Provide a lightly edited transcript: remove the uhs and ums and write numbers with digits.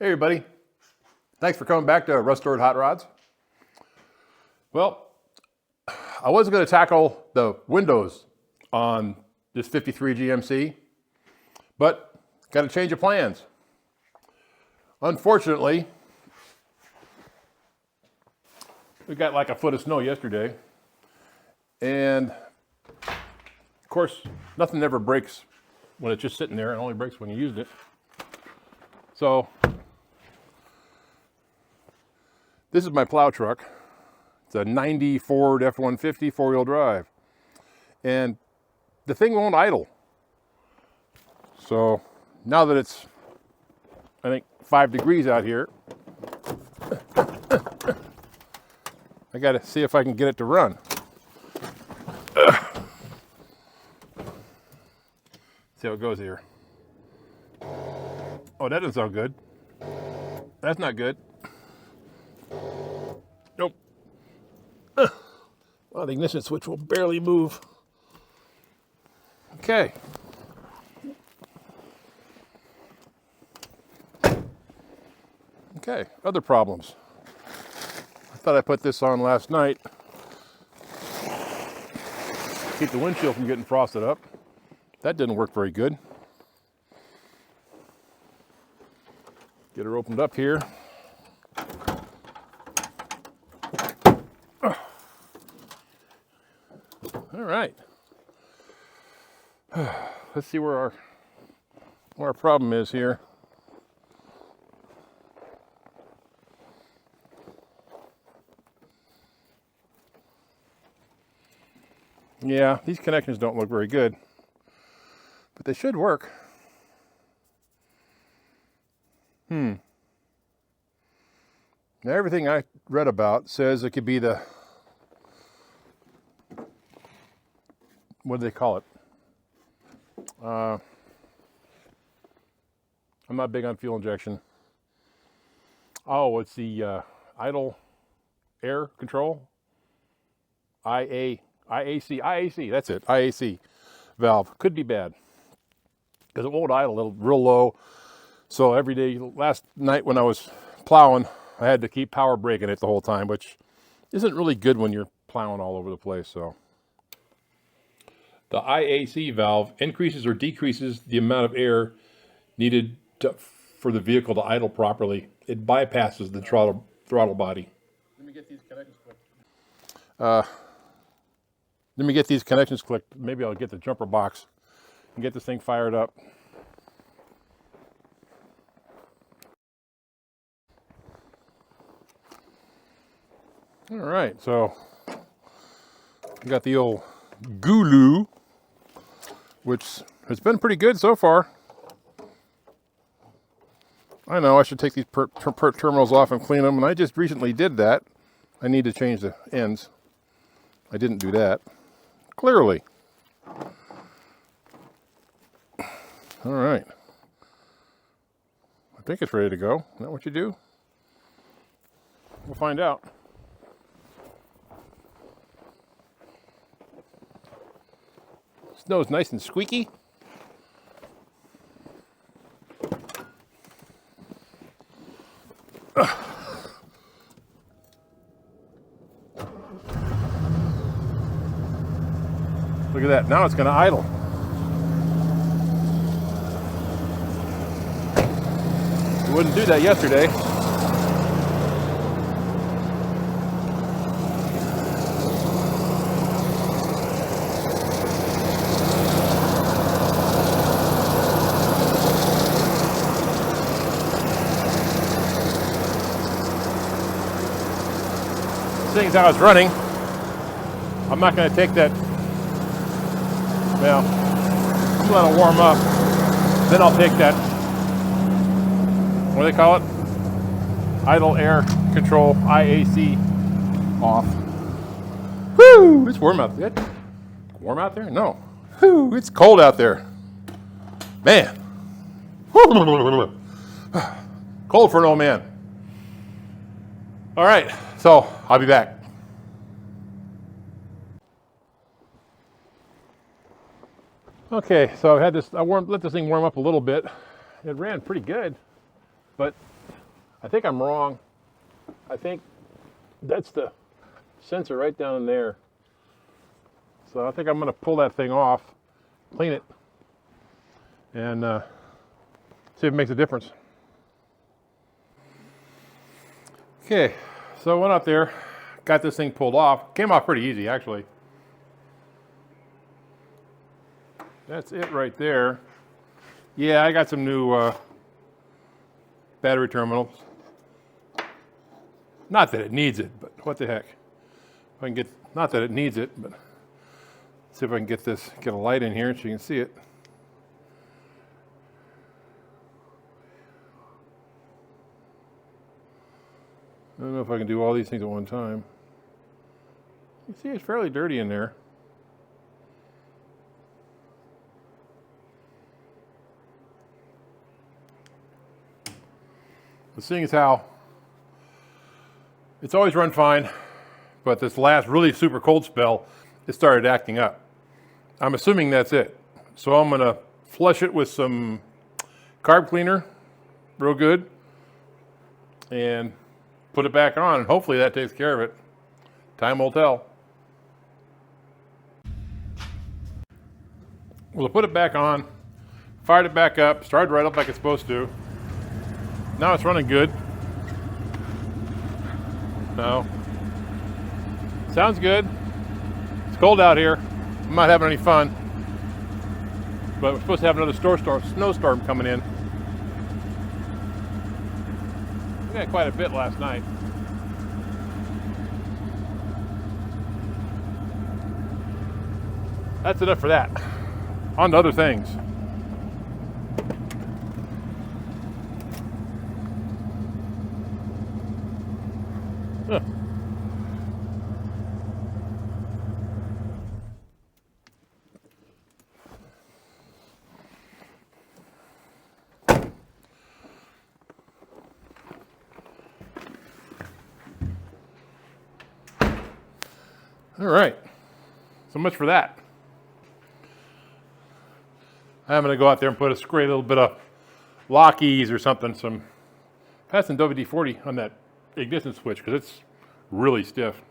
Hey everybody, thanks for coming back to Restored Hot Rods. Well, I wasn't going to tackle the windows on this 53 GMC, but got a change of plans. Unfortunately, we got like a foot of snow yesterday, and of course, nothing ever breaks when it's just sitting there. It only breaks when you use it. So this is my plow truck. It's a 90 Ford F-150 four-wheel drive. And the thing won't idle. So now that it's, I think, 5 degrees out here, I gotta see if I can get it to run. See how it goes here. Oh, that doesn't sound good. That's not good. Nope. Well, the ignition switch will barely move. Okay. Okay, other problems. I thought I put this on last night. Keep the windshield from getting frosted up. That didn't work very good. Get her opened up here. All right. Let's see where our problem is here. Yeah, these connections don't look very good, but they should work. Now everything I read about says it could be the, what do they call it? I'm not big on fuel injection. Oh, it's the idle air control. IAC, that's it, IAC valve. Could be bad because it won't idle, it'll real low. So every day, last night when I was plowing, I had to keep power braking it the whole time, which isn't really good when you're plowing all over the place. So the IAC valve increases or decreases the amount of air needed for the vehicle to idle properly. It bypasses the throttle body. Let me get these connections clicked. Maybe I'll get the jumper box and get this thing fired up. All right, so we got the old Gulu, which has been pretty good so far. I know I should take these terminals off and clean them, and I just recently did that. I need to change the ends. I didn't do that. Clearly. All right. I think it's ready to go. Is that what you do? We'll find out. Snow's nice and squeaky. Look at that, now it's going to idle. It wouldn't do that yesterday. Seeing as how it's running, I'm not going to take that. Well, I'm going to warm up, then I'll take that, what do they call it? Idle air control, IAC, off. Whoo! It's warm out there. Warm out there? No. Whoo! It's cold out there. Man. Cold for an old man. All right, so I'll be back. Okay, so I had this, let this thing warm up a little bit. It ran pretty good, but I think I'm wrong. I think that's the sensor right down in there. So I think I'm going to pull that thing off, clean it, and see if it makes a difference. Okay, so I went out there, got this thing pulled off. Came off pretty easy, actually. That's it right there. Yeah, I got some new battery terminals. Not that it needs it, but what the heck. If I can get, not that it needs it, but see if I can get a light in here so you can see it. I don't know if I can do all these things at one time. You see it's fairly dirty in there. But seeing as how it's always run fine, but this last really super cold spell, it started acting up. I'm assuming that's it. So I'm gonna flush it with some carb cleaner, real good, and put it back on, and hopefully that takes care of it. Time will tell. Well, I put it back on, fired it back up, started right up like it's supposed to. Now it's running good. No. Sounds good. It's cold out here. I'm not having any fun. But we're supposed to have another snowstorm coming in. We had quite a bit last night. That's enough for that. On to other things. Huh. All right, so much for that. I'm gonna go out there and put a spray little bit of Lockies or something, passing WD-40 on that ignition switch because it's really stiff.